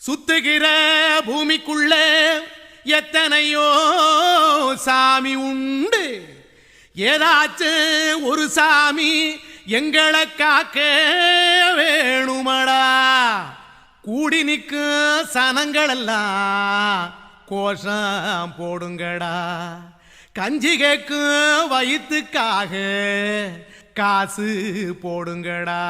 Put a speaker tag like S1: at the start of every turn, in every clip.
S1: சுத்துகிற பூமிக்குள்ள எத்தனையோ சாமி உண்டு. ஏதாச்சும் ஒரு சாமி எங்களை காக்க வேணுமடா. கூடி நிற்கும் சனங்களெல்லாம் கோஷம் போடுங்கடா. கஞ்சி கேக்கும் வயிற்றுக்காக காசு போடுங்கடா.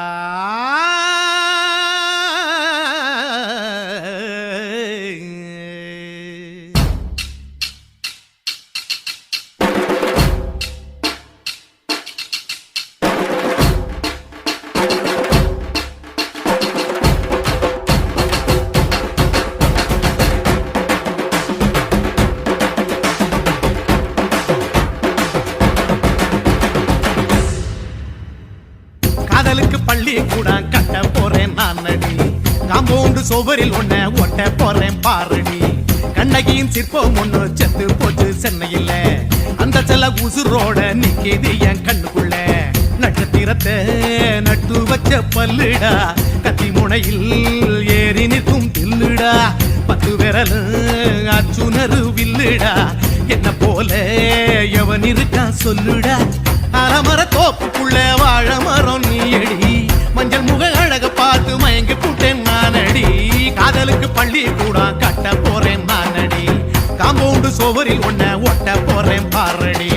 S1: காதலுக்கு பள்ளி கூட கட்ட போறேன் நான் அடி. காம்பவுண்டு சோவரில் ஒன்ன ஒட்ட போறேன் பாரடி. கண்ணகியின் சிற்பம் ஒண்ணு செத்து போச்சு சென்னையில். அந்த செல்ல உசுரோட நிக்கிது என் கண்ணுக்குள்ள. நட்சத்திரத்தை நட்டு வச்ச பல்லுடா. கத்தி முனையில் ஏறி நிற்கும் தில்லுடா. 10 விரல் அச்சுணரு வில்லுடா. என்ன போல எவன் இருக்கா சொல்லுடா. அலமர தோப்புக்குள்ள வாழ மரம் நீ அடி. மஞ்சள் முக அழக பார்த்து மயங்கி புட்டேன் நானடி. காதலுக்கு பள்ளி கூட கட்ட போறேன் நானடி. காம்பவுண்டு சோவரில் ஒன்ன ஒட்ட போறேன் பாரடி.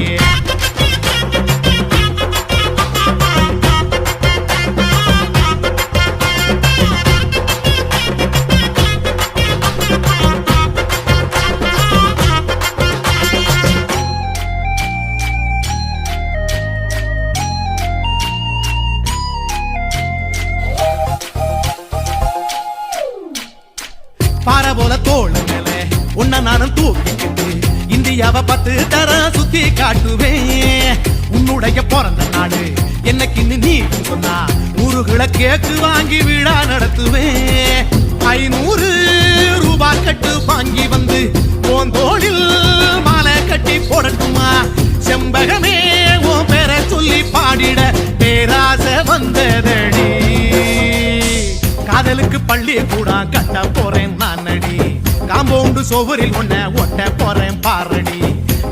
S1: பாறை போல தோள் மேல உன்ன நானும் தூக்கிக்கிட்டு இந்தியாவை 10 தரம் சுத்தி காட்டுவேன். உன்னுடைய பிறந்த நாடு என்னைக்கு நீ சொன்னா 100 கிலோ கேக்கு வாங்கி விழா நடத்துவேன். 500 ரூபாய் கட்டு வாங்கி வந்து போந்தோளில் மாலை கட்டி போடட்டுமா. செம்பகமே உன் பேரை சொல்லி பாடிட பேராசை வந்ததடி. காதலுக்கு பள்ளி கூட கட்ட போறேன் நானடி. காம்பவுண்டு சோவரில் ஒன்ன ஒட்ட போறேன் பாரடி.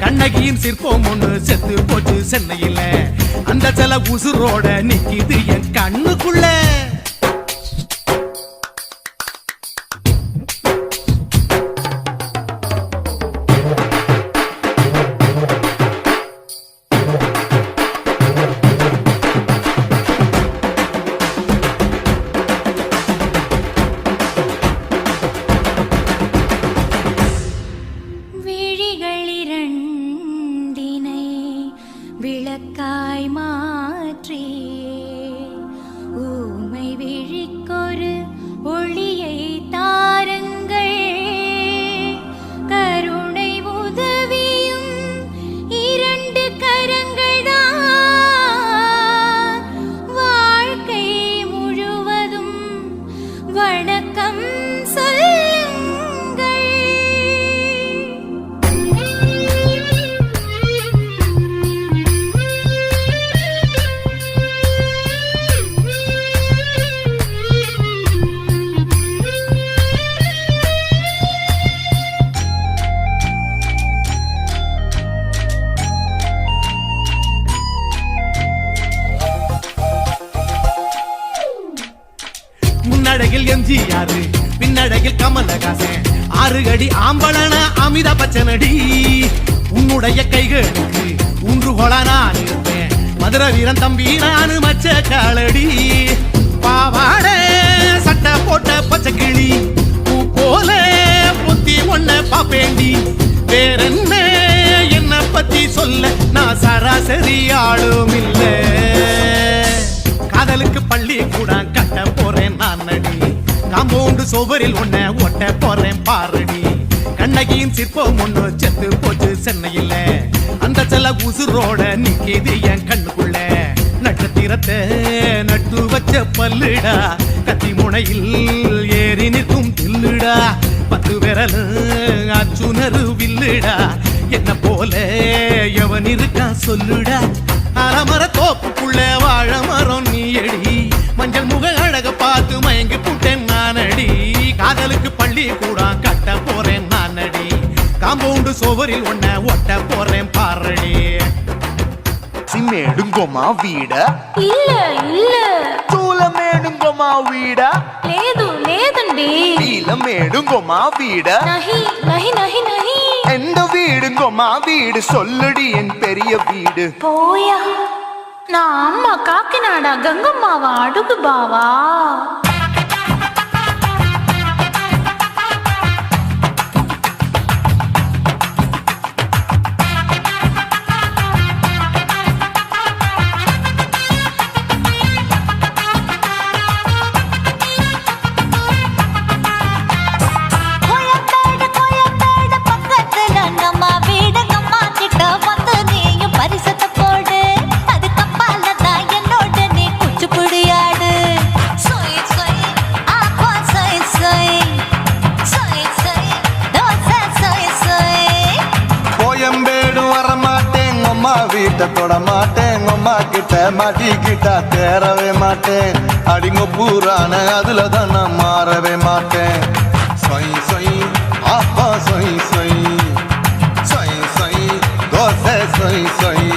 S1: கண்ணகியின் சிற்பம் ஒண்ணு செத்து போச்சு சென்னையில். அந்த செல உசுரோட நிக்கிது என் கண்ணுக்குள்ள.
S2: விளக்காய் மாற்றி ஊமை விழிக்கொரு ஒளியை தாருங்கள். கருணை உதவியும் 2 கரங்கள் தான். வாழ்க்கை முழுவதும் வணக்கம்
S1: முன்னடையில் எம்ஜிஆர் பின்னடையில் கமலஹாசன் 6 அடி ஆம்பளன அமிதா பச்சனடி. உன்னுடைய கைகளுக்கு ஊன்றுகோல நான் இருப்பேன். மதுரை வீரன் தம்பி நானு மச்ச காலடி. பாவாட சட்டை போட்ட பச்சை கிளி பூ போல புத்தி ஒன்ன பாப்பேண்டி. வேறென்ன என்ன பத்தி சொல்ல நான் சராசரி ஆளும் இல்ல. காதலுக்கு பள்ளி கூட கட்ட போறேன் நானடி. காம்பவுண்டு சோவரில் ஒன்ன ஒட்ட போறேன் பாரடி. கண்ணகியின் சிற்பம் ஒண்ணு செத்து போச்சு சென்னையில். அந்த செல உசுரோட நிக்கிது என் கண்ணுக்குள்ள. நட்சத்திரத்தை நட்டு வச்ச பல்லுடா. கத்தி முனையில் ஏறி நிற்கும் தில்லுடா. 10 விரல் அச்சுணரு வில்லுடா. என்ன போல எவன் இருக்கா சொல்லுடா. அலமர தோப்புக்குள்ள வாழ மரம் நீ அடி. மஞ்சள் முக அழக பார்த்து மயங்கி புட்டேன் நானடி. காதலுக்கு பள்ளி கூட கட்ட போறேன் நானடி காம்பவுண்டு சோவரில் ஒன்ன ஒட்ட போறேன் பாரடி
S3: సిమ్మేడుంగోమా వీడ
S2: இல்ல இல்ல
S3: చూలమేడుంగోమా వీడ
S2: లేదు లేదండి
S3: నీలమేడుంగోమా వీడ
S2: நஹி நஹி நஹி நஹி
S3: எந்த வீடுங்கோமா வீடு சொல்லுடி என் பெரிய வீடு
S2: போயா நான் அம்மா காக்கிநாடா கங்கம்மாவா அடுகு பாவா
S3: வீட்டை தொட மாட்டேன் அம்மா கிட்ட மாட்டிக்கிட்டா தேரவே மாட்டேன் அடிங்க பூரான அதுல தான் நான் மாறவே மாட்டேன் சொய் சொய் அப்பா சொய் சொய் சொய் சொய் தோசை சொய் சொய்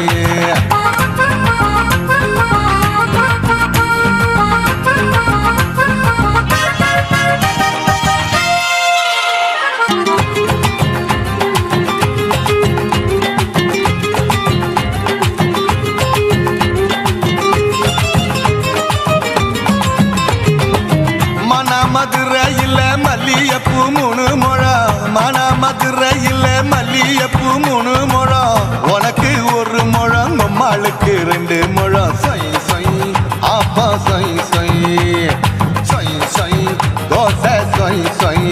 S3: மதுரையில் மல்லியப்பூ 3 முழம் மன மதுரையில் மல்லியப்பூ 3 முழம் உனக்கு 1 முழம் அம்மாளுக்கு 2 முழம் சொய் சொய் அப்பா சொய் சொய் சொய் சொய் தோசை சொய் சொய்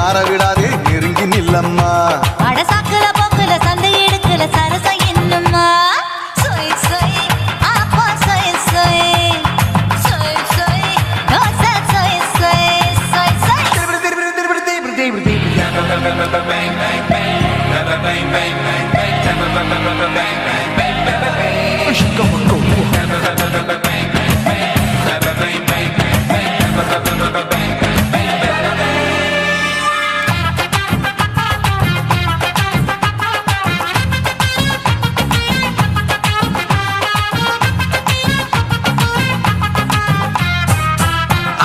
S3: ஆரவிடாதே நெருங்கி நில்லம்மா
S2: அடசாக்கல போக்கல சந்தை எடுக்கல சரச என்னம்மா சொய் சொய் அப்பா சொய் சொய் சொய் சொய் தோசை சொய் சொய் சொய்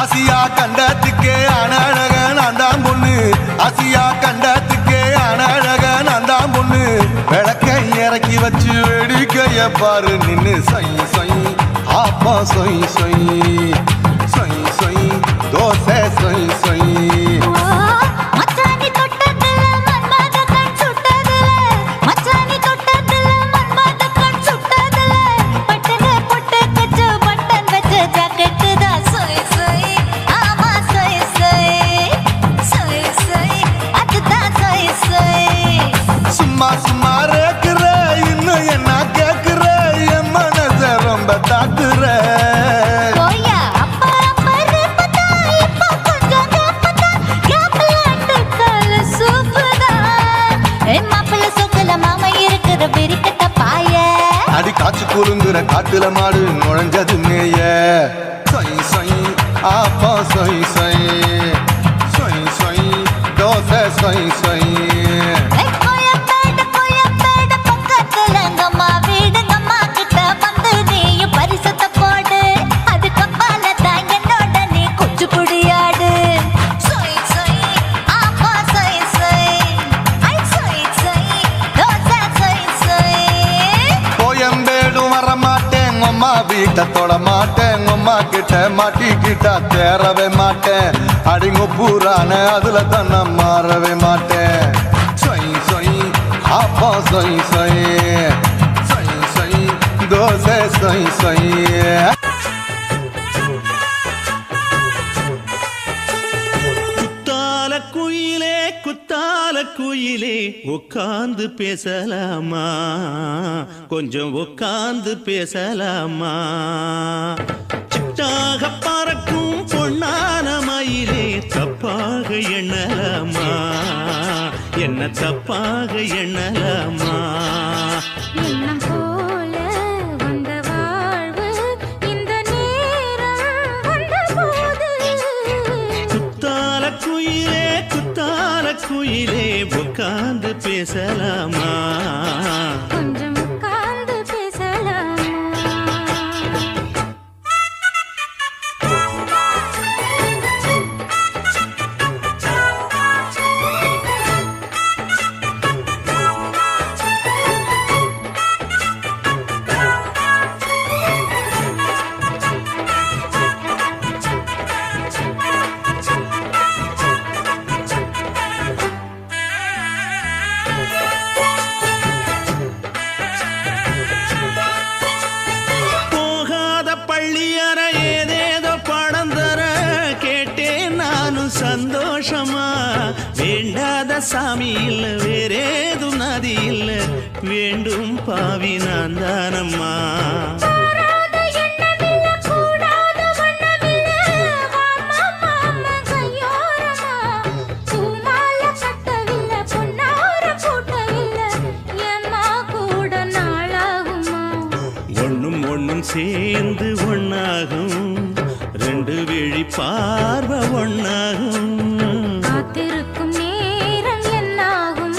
S3: ஆசியா கண்டத்துக்கே அனழக நான்தான் பொண்ணு ஆசியா கண்டத்துக்கே அனழக நான்தான் பொண்ணு விளக்கை இறக்கி வச்சு வேடிக்கைய பாரு நின்னு சொய் சொய் ஆப்பா சொய் சொய் சொய் சொய் தோசை சொய் சொய் சும்மா சும்மா ரேக்குற இன்னும் என்ன கேக்குற என் மனச ரொம்ப தாக்குற அடி காய்ச்சி குறுங்குற காட்டுல மாடு நுழைஞ்சது மேய சொய் சொய் ஆப்பா சொய் சொய் சொய் சொய் தோசை சொய் சொய் வீட்டை தொட மாட்டேன் அம்மா கிட்ட மாட்டிக்கிட்டா தேரவே மாட்டேன் அடிங்க பூரான அதுல தான் நான் மாறவே மாட்டேன் சொய் சொய் அப்பா சொய் சொய் சொய் சொய் தோசை சொய் சொய்
S4: குயிலே உட்கார்ந்து பேசலாமா கொஞ்சம் உட்கார்ந்து பேசலாமா சிட்டாக பறக்கும் பொன்னான மயிலே தப்பாக எண்ணலாமா என்ன தப்பாக எண்ணலாமா
S2: எண்ணம் போல வந்த வாழ்வு இந்த நேரம் வந்தபோது
S4: குத்தால குயிலே உட்கார்ந்து பேசலாமா
S2: கொஞ்சம் உட்கார்ந்து பேசலாமா
S4: சந்தோஷமா வேண்டாத சாமி இல்ல வேறேது நதி இல்ல வேண்டும் பாவி நான் தானம்மா ஒண்ணும் சேர்ந்து ஒன்னாகும் ரெண்டு விழி பார்வை ஒன்னாகும்
S2: காத்திருக்கும் நேரம் என்னாகும்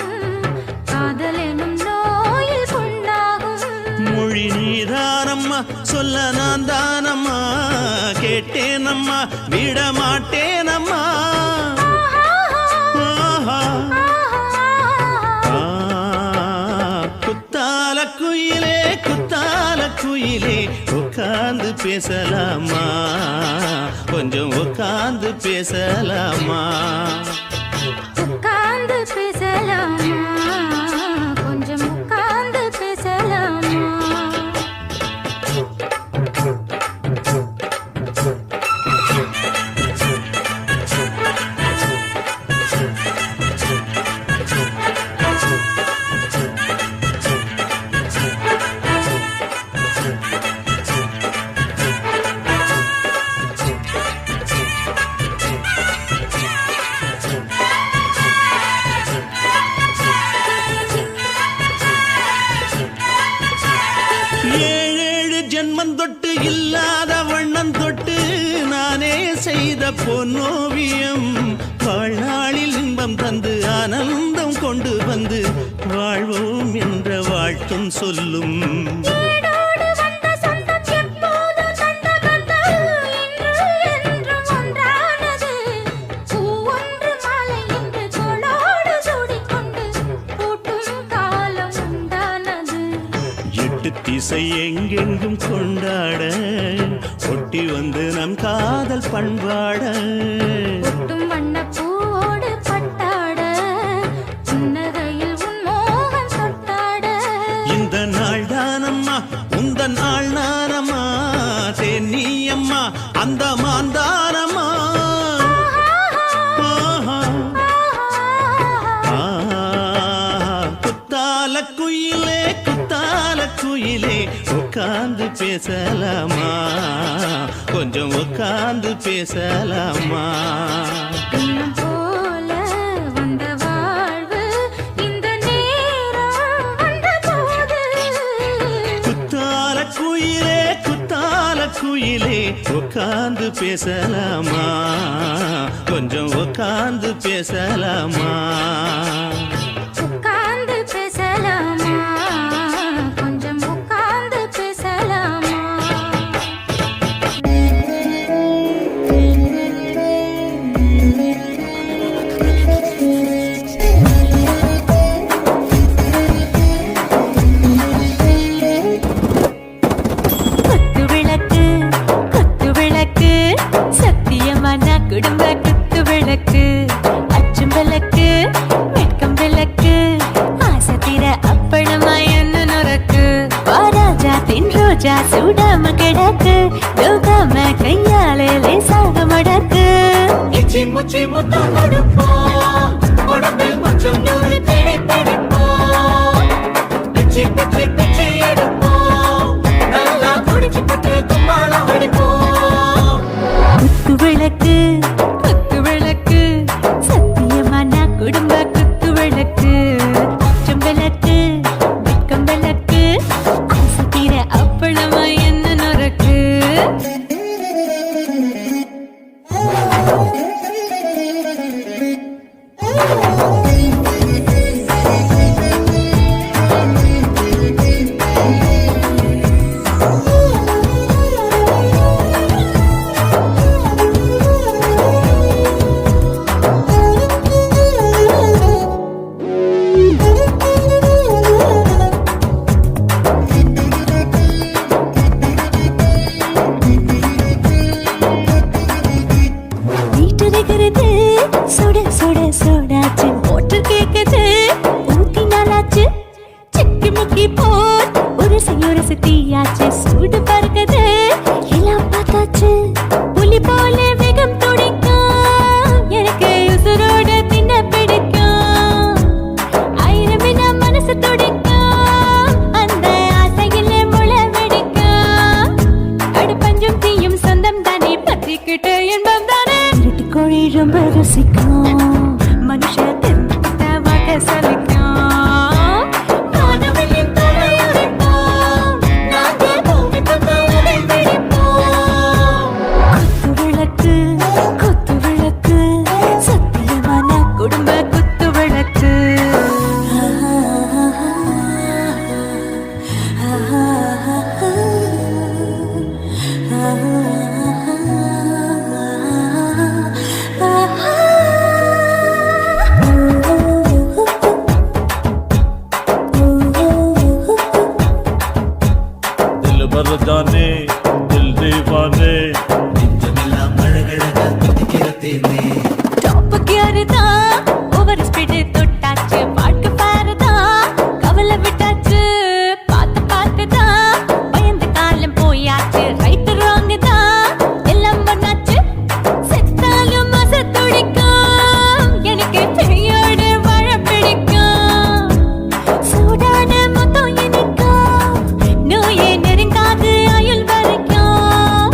S2: காதல் எனும் நோயில் கொண்டாகும்
S4: மொழி நீதானம்மா சொல்ல நான் தானம்மா கேட்டேனம்மா விட மாட்டேனம்மா குத்தால குயிலே உட்கார்ந்து பேசலாமா கொஞ்சம் உட்கார்ந்து பேசலாமா
S2: உட்கார்ந்து பேசலாமா கொஞ்சம் உட்கார்ந்து பேசலாமா
S4: ஜென்மம் தொட்டு இல்லாத வண்ணம் தொட்டு நானே செய்த பொன்னோவியம் வாழ்நாளில் இன்பம் தந்து ஆனந்தம் கொண்டு வந்து வாழ்வோம் என்ற வாழ்த்தும் சொல்லும் திசை எங்கெங்கும் கொண்டாட ஒட்டி வந்து நம் காதல் பண்பாட
S2: ஒட்டும் வண்ண பூவோடு பட்டாட புன்னகையில் உன் மோகம் தொட்டாட
S4: இந்த நாள் தானம்மா உந்த நாள் நானம்மா தேனி அம்மா அந்த மாந்தானம்மா குயிலே உட்கார்ந்து பேசலாமா கொஞ்சம் உட்கார்ந்து பேசலாமா
S2: எண்ணம் போல வந்த வாழ்வு இந்த நேரம் வந்தபோது
S4: குத்தால குயிலே உட்கார்ந்து பேசலாமா கொஞ்சம் உட்கார்ந்து பேசலாமா
S2: உட்கார்ந்து பேசலாமா கொஞ்சம் உட்கார்ந்து பேசலாமா குத்து விளக்கு சத்தியமான குடும்ப குத்து விளக்கு அச்சும் விளக்கு வெட்கம் விளக்கு ஆசத்திர அப்பளமாயன்னு நுறக்கு வாராஜா தின் ரோஜா சூடாம கிடக்கு யோகாம கையாலே லேசாக மடக்கு
S5: முச்சி முத்தம் கொடுப்போம் உடம்பில் கொஞ்சம் நூறு
S2: வீட்டுகிறது சுட சுட சோடாச்சு மோட்டர் கேக்குது ஊத்தி நாளாச்சு சிக்கி முக்கி போர் ஒரு தீயாச்சு சூடு பறக்குது எல்லாம் பார்த்தாச்சு புலி போல வேகம் துடிக்கும் எனக்கு உசுரோட தின்ன பிடிக்கும் ஆயிரம் என்ன மனசு துடிக்கும் அந்த ஆசையில முளை வெடிக்கும் அடுப்பஞ்சும் தீயும் சொந்தம் தானே பத்திக்கிட்டு என்பம் தானே கோழி ரொம்ப ரசிக்கும் மனுஷ தெரிந்த வாக்க சலிக்கும் காணவெளியின் தலையுரைப்போம் நாங்கள் பூமி பக்கம் உடை பிடிப்போம் குத்து விளக்கு சத்தியமான குடும்ப குத்து விளக்கு
S5: दिल भर जाने दिल दीवाने
S2: டாப் கியர் தான் ஓவர் ஸ்பீடு தொட்டாச்சு பாட்டு பாரு தான் கவலை விட்டாச்சு பார்த்து தான் பயந்து காலம் போயாச்சு ரைட் ராங் தான் எல்லாம் பண்ணாச்சு செத்தாலும் மச துடிக்கும் எனக்கு பெரியோடு வாழ பிடிக்கும் சூடான மொத்தம் இனிக்கும் நோயே நெருங்காது ஆயுள் வரைக்கும்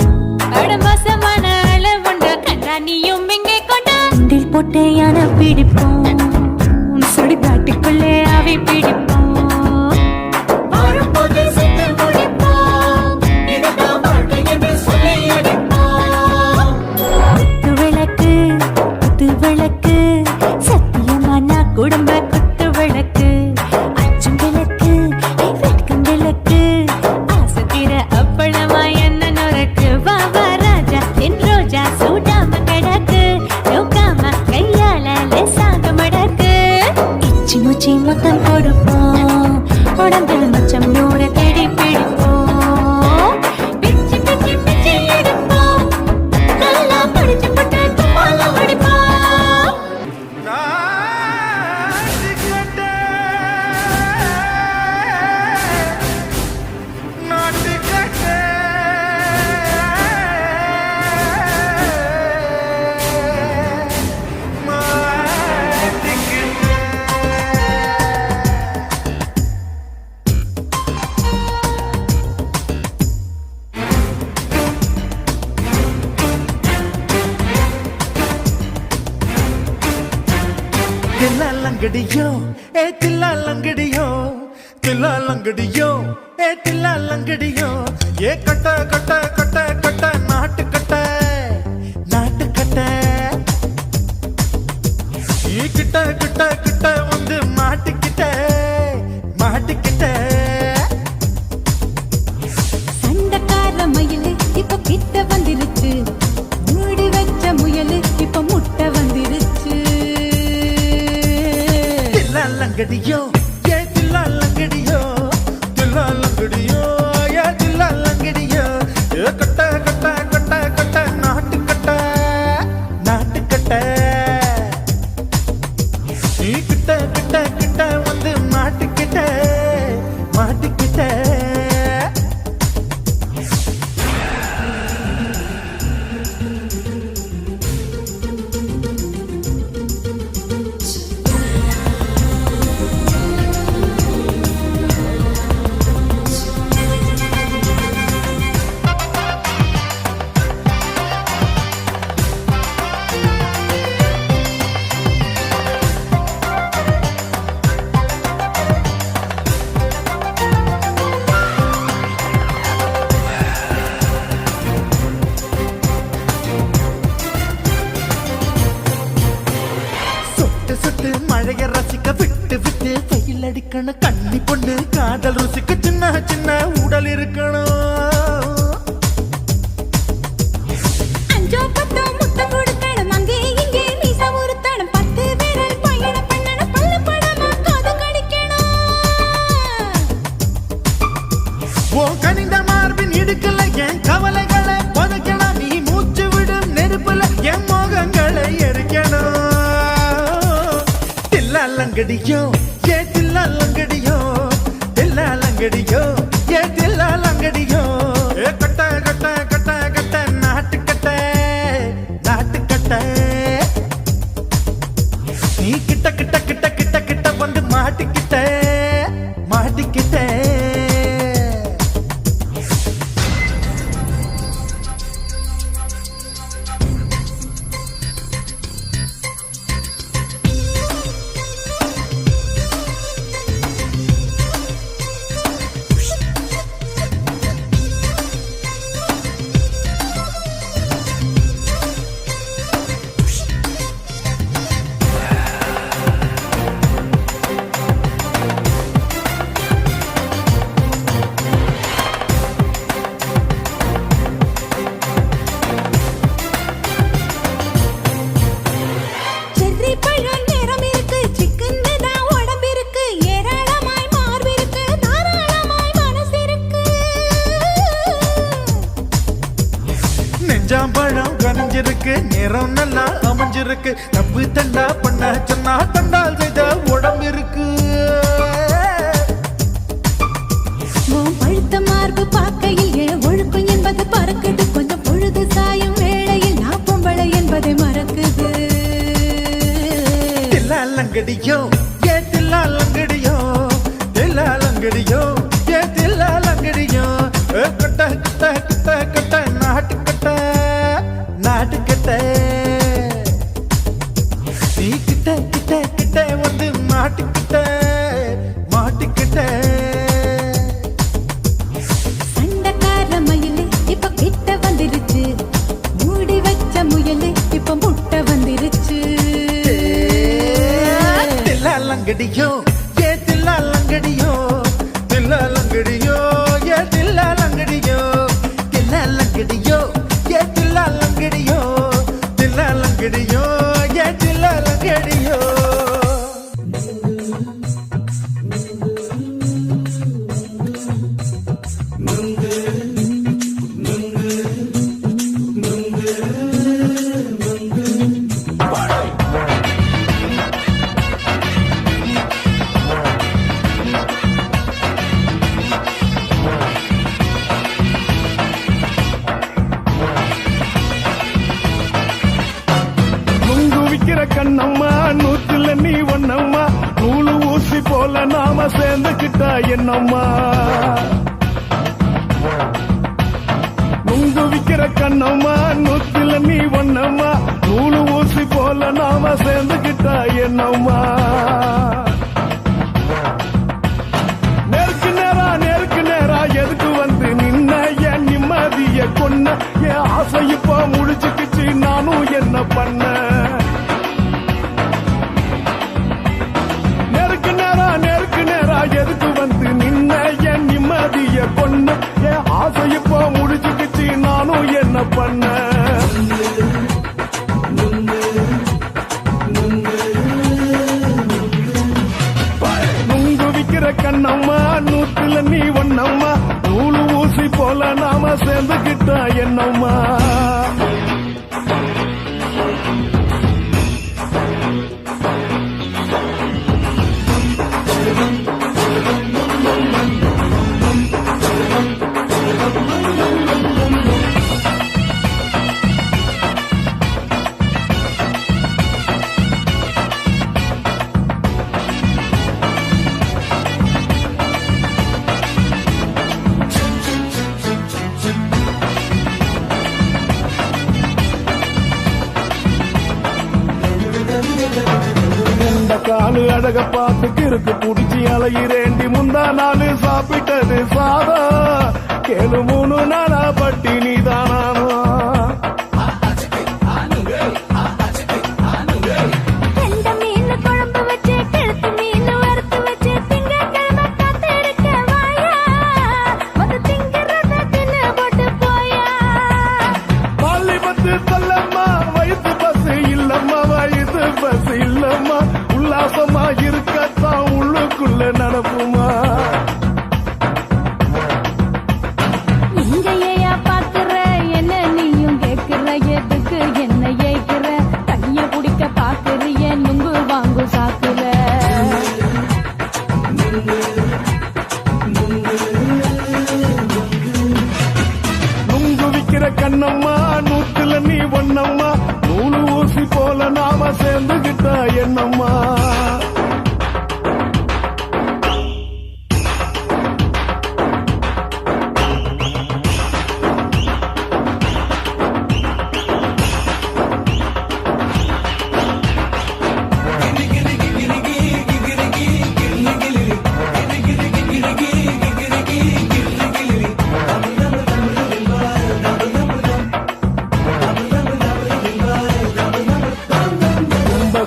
S2: அடமோசமான அளவுண்ட கண்டா நீயும் இங்கே கொண்ட உண்டில் போட்டு யானை பிடிப்போம் சுடி காட்டுக்குள்ளே அவை பிடிப்போம் வரும்போது செத்து முடிப்போம் இதுதான் வாழ்க்கை என்று சொல்லி அடிப்போம் குத்து விளக்கு சத்தியமான குடும்ப குத்து விளக்கு அச்சும் விளக்கு வெட்கும் விளக்கு ஆசத்திர அப்பளமா என்ன நொறுக்கு வா ராஜா என் ரோஜா சூடாம கிடக்கு நோக்காம கையால லேசாக மடக்கு இச்சி முச்சி மொத்தம் கொடுப்போம் உடம்பில் மச்சம் நூறு தேடி பிடிப்போம் பிச்சி பிச்சி பிச்சி எடுப்போம் நல்லா படிச்சு போட்டு துப்பால படிப்போம்
S1: தில்லாலங்கடியோ ஏ தில்லாலங்கடியோ தில்லாலங்கடியோ ஏ தில்லாலங்கடியோ ஏ கட்ட கட்ட கட்ட கட்ட நாட்டு கட்ட நீ கிட்ட கிட்ட கிட்ட வந்து மாட்டிக்கிட்ட
S2: சண்டக்கார மயிலு இப்ப கிட்ட வந்துருச்சு மூடி வச்ச முயலு இப்ப முட்டை வந்துருச்சு
S1: தில்லாலங்கடியோ ஏ தில்லாலங்கடியோ தில்லாலங்கடியோ ஏ தில்லாலங்கடியோ ஏ கட்ட கட்ட கட்ட கட்ட நாட்டு கட்ட நீ கிட்ட கிட்ட கிட்ட வந்து மாட்டிக்கிட்ட அடிக்கணும் கண்ணி பொண்ணு காதல் ருசிக்கு சின்ன சின்ன உடல் இருக்கணும்.
S2: அஞ்சோ பத்தோ முத்தம் கொடுக்கணும் அங்கே இங்கே மீச உருத்தணும் 10 விரல் பயணம் பண்ணணும் பல்ல படமா காது கடிக்கணும்.
S1: ஓ கனிந்த மார்பின் இடுக்கல என் கவலைகளை புதைக்கணும். நீ மூச்சு விடும் நெருப்புல என் மோகங்களை எரிக்கணும். தில்லாலங்கடியோ ஏ தில்லாலங்கடியோ தில்லாலங்கடியோ ஏ தில்லாலங்கடியோ கட்ட கட்ட கட்ட கட்ட நாட்டுக்கட்ட நாட்டுக்கட்ட நீ கிட்ட கிட்ட கிட்ட கிட்ட கிட்ட வந்து மாட்டிக்கிட்ட மாட்டிக்கிட்ட.
S2: செர்ரி பழம் நிறம் இருக்கு சிக்கன்னு தான் உடம்பு இருக்கு ஏராளமாய் மார்பு இருக்கு தாராளமாய் மனசு இருக்கு.
S1: நெஞ்சாம்பழம் கனிஞ்சிருக்கு நிறம் நல்லா அமைஞ்சிருக்கு தப்பு தண்டா பண்ண சொன்னா தண்டால் செய்த உடம்பு இருக்கு.
S2: உன் பழுத்த மார்பு பார்க்கையில் என் ஒழுக்கம் என்பது பறக்குது கொஞ்சம் பொழுது சாயும் வேளையில் நான் பொம்பளை என்பதை மறக்குது.
S1: தில்லாலங்கடியோ ஏ தில்லாலங்கடியோ தில்லாலங்கடியோ ஏ தில்லாலங்கடியோ கட்ட கட்ட கட்ட கட்ட நாட்டுக்கட்ட நாட்டுக்கட்ட நீ கிட்ட கிட்ட கிட்ட வந்து மாட்டிக்கிட்ட மாட்டிக்கிட்ட.
S2: சண்டைக்கார மயிலு இப்ப கிட்ட வந்துருச்சு மூடி வச்ச முயலு இப்ப முட்டை வந்துருச்சு.
S1: தில்லாலங்கடியோ ஏ தில்லாலங்கடியோ தில்லாலங்கடியோ ஏ தில்லாலங்கடியோ தில்லாலங்கடியோ ஏ தில்லாலங்கடியோ தில்லாலங்கடியோ ஏ தில்லாலங்கடியோ.
S5: நுங்கு விக்கிற கண்ணம்மா நூத்துல நீ ஒண்ணம்மா நூலு ஊசி போல நாம சேர்ந்துக்கிட்டா என்னம்மா. நுங்கு விக்கிற கண்ணம்மா நூத்துல நீ ஒண்ணம்மா நூலு ஊசி போல நாம சேர்ந்துக்கிட்டா என்னம்மா. நேருக்கு நேரா எதுக்கு வந்து நின்ன என் நிம்மதிய கொன்ன என் ஆசை இப்ப முடிச்சுக்கிச்சு நானும் என்ன பண்ண. நேருக்கு நேரா எதுக்கு வந்து நின்ன என் நிம்மதிய கொன்ன என் ஆசை இப்ப முடிச்சுக்கிச்சு நானும் என்ன பண்ண. நுங்கு விக்கிற கண்ணம்மா நூத்துல நீ ஒண்ணம்மா நூலு ஊசி போல நாம சேர்ந்துக்கிட்டா என்னம்மா. காலு அழக பார்த்து கிறுக்கு புடிச்சி அலையிறேண்டி முந்தா நாலு சாப்பிட்டது சாதம் கேளு 3 நாளா பட்டினி தானானோ.
S2: கெண்ட மீன் குழம்பு வச்சு கெளுத்து மீன் வறுத்து வச்சு திங்க
S5: வந்து சொல்லம்மா வயசு பஸ் இல்லம்மா வயசு பஸ் இல்லம்மா உல்லாசமா இருக்கத்தான் உள்ளுக்குள்ள நடப்புமா
S2: இங்கேயா பாக்குற என்ன நீயும் கேக்குற எதுக்கு என்ன ஏய்க்கிற கைய பிடிக்க பாக்குறிய நுங்கு வாங்கு சாக்குற
S5: நுங்கு விக்கிற கண்ணம்மா நூத்துல நீ ஒன்னம்மா நூலு ஊசி போல நாம சேர்ந்துகிட்ட என்னம்மா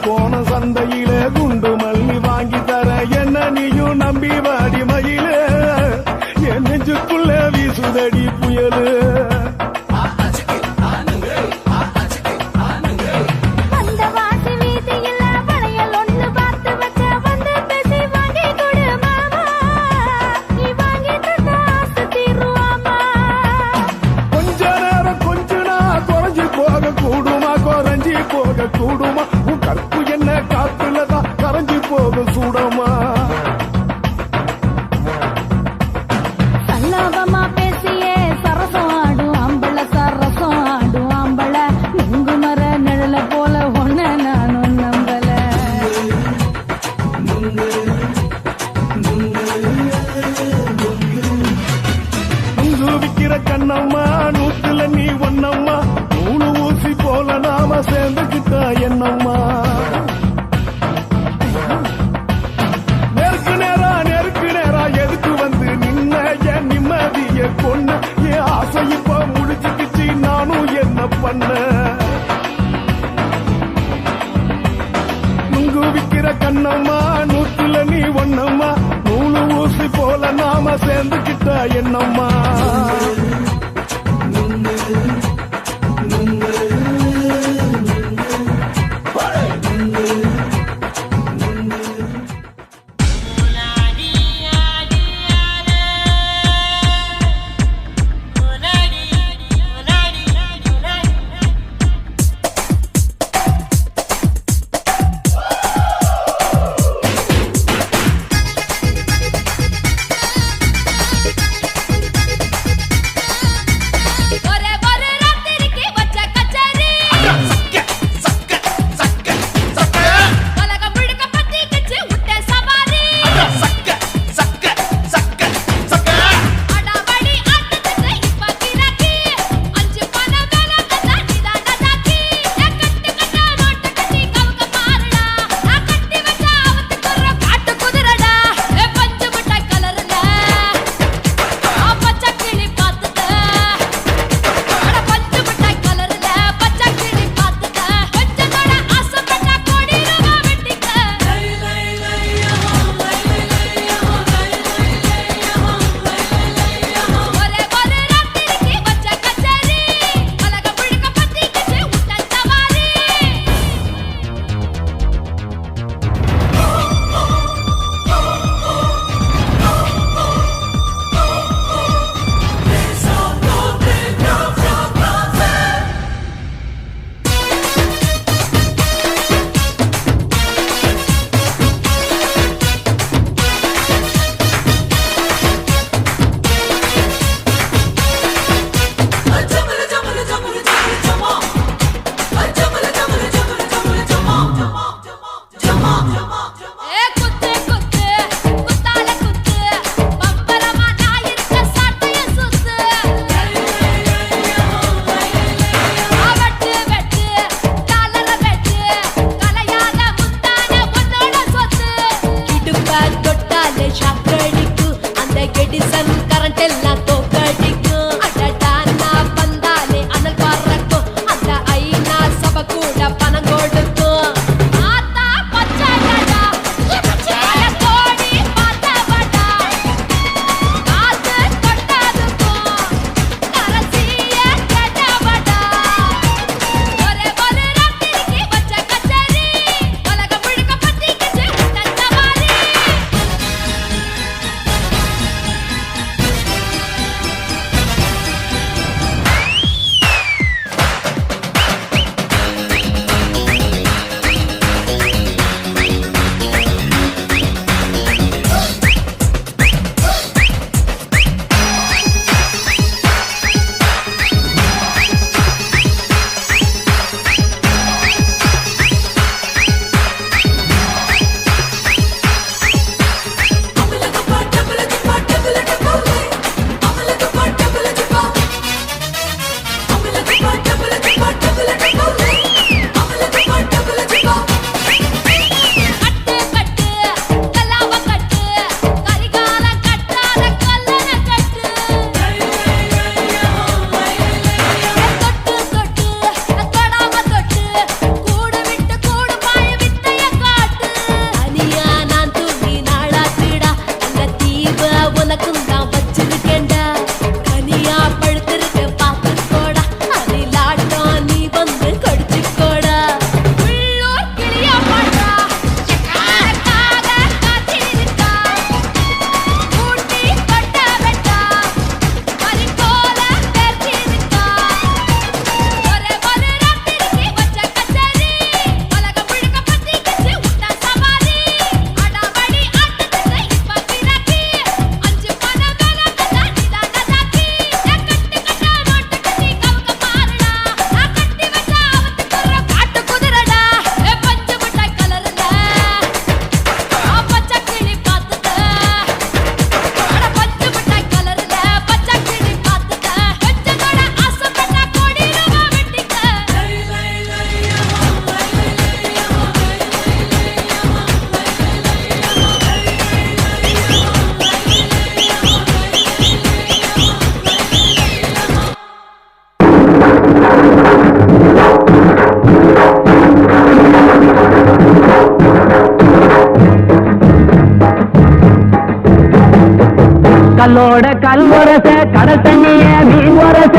S5: கோண சந்தையில குண்டு மல்லி வாங்கி தர என்ன நீயும் நம்பி வாடி மயில என் நெஞ்சுக்குள்ள வீசுதடி புயலு
S2: அந்த வாசி வீதியில வளையல் ஒண்ணு பார்த்து வச்ச வந்து பேசி வாங்கி கொடு மாமா நீ வாங்கி தந்த ஆசை தீருவாமா
S5: கொஞ்ச நேரம் கொஞ்ச நான் குறைஞ்சி போக கூடுமா குறைஞ்சி போக கூடுமா உன் கற்பு என்ன காத்துலதான் கரைஞ்சி போக சூடமா
S2: சல்லாபமா பேசியே சரசம் ஆடும் ஆம்பள சரசம் ஆடும் ஆம்பள நுங்கு மர நிழல போல ஒன்ன நானும் நம்பல
S5: நுங்கு விக்கிற கண்ணம்மா நூத்துல நீ ஒன்னம்மா நூலு ஊசி போல நாம சேர்ந்துகிட்ட என்னம்மா நெருக்கு நேரா எதுக்கு வந்து நின்ன என் நிம்மதிய கொன்ன என் ஆசை இப்ப முடிச்சுக்கிச்சு நானும் என்ன பண்ண நுங்கு விக்கிற கண்ணம்மா நூத்துல நீ ஒன்னம்மா நூலு ஊசி போல நாம சேர்ந்துகிட்ட என்னம்மா
S6: கல்லோட கல் உரச கடல் தண்ணிய மீன் உரச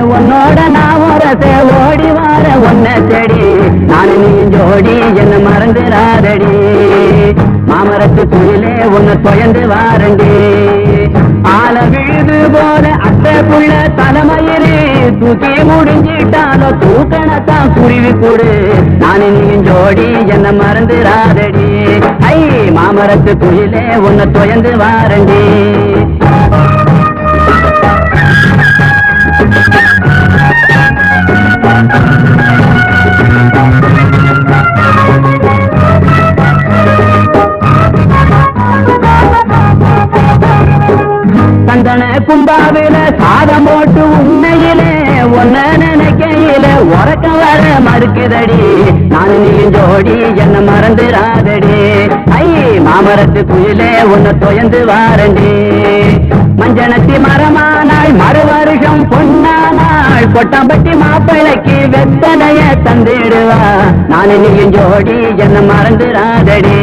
S6: உன்னோட நான் உரச ஓடி வார ஒன்ன தேடி நான் நீ ஜோடி என்ன மறந்துடாதடி மாமரத்து குயிலே உன்னை தொயந்து வாரண்டி ஆல விழுது போல அத்தை புள்ள தலைமயிறு தூக்கி முடிஞ்சிட்டாலும் தூக்கணத்தான் குருவி கூடு நான் நீ ஜோடி என்ன மறந்துடாதடி ஐ மாமரத்து குயிலே உன்னை தொயந்து வாரண்டி சந்தன கும்பாவில சாதம் போட்டு உண்மையிலே ஒன்ன நினைக்கையில உறக்க வர மறுக்குதடி நான் நீ ஜோடி என்ன மறந்துடாதடி ஐ மாமரத்து குயிலே உன்னை தொயந்து வாரண்டி மஞ்சனத்தி மரமானாள் மறு வருஷம் பொன்னானாள் கொட்டாம்பட்டி மாப்பிளைக்கு வெத்தலைய தந்திடுவா நான் நீ ஜோடி என்ன மறந்துடாதடி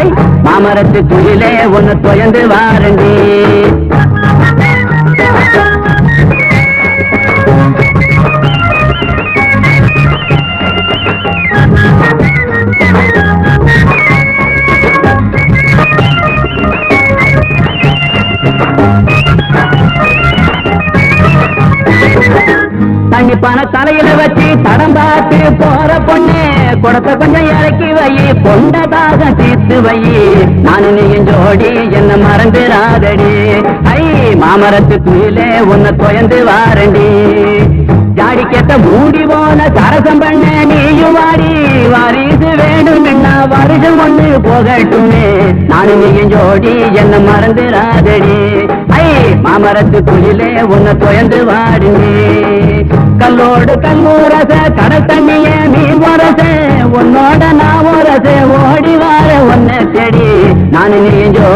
S6: ஐ மாமரத்து குயிலே உன்னை தொயந்து வாரண்டி தண்ணி பண தலையில வச்சு தடம் பார்த்து போற பொண்ணு குடத்தை கொஞ்சம் இறக்கி வை பொண்டதாக தீர்த்து வை நானு நீ ஜோடி என்ன மறந்துடாதடி ஐ மாமரத்து குயிலே உன்னை தொயந்து வாரண்டி ஜாடி கேட்ட மூடி போன சரசம் பண்ண நீயும் வாடி வாரிசு வேணும்னா வருஷம் ஒண்ணு போகட்டுமே நானு நீ ஜோடி என்ன மறந்துடாதடி ஐ மாமரத்து குயிலே உன்னை தொயந்து வாடுங்க கல்லோடு கல்லூரச கடல் தண்ணிய மீன் வரச உன்னோட நான் வரச ஓடி வார ஒன்ன தேடி நான் நீ ஜோடி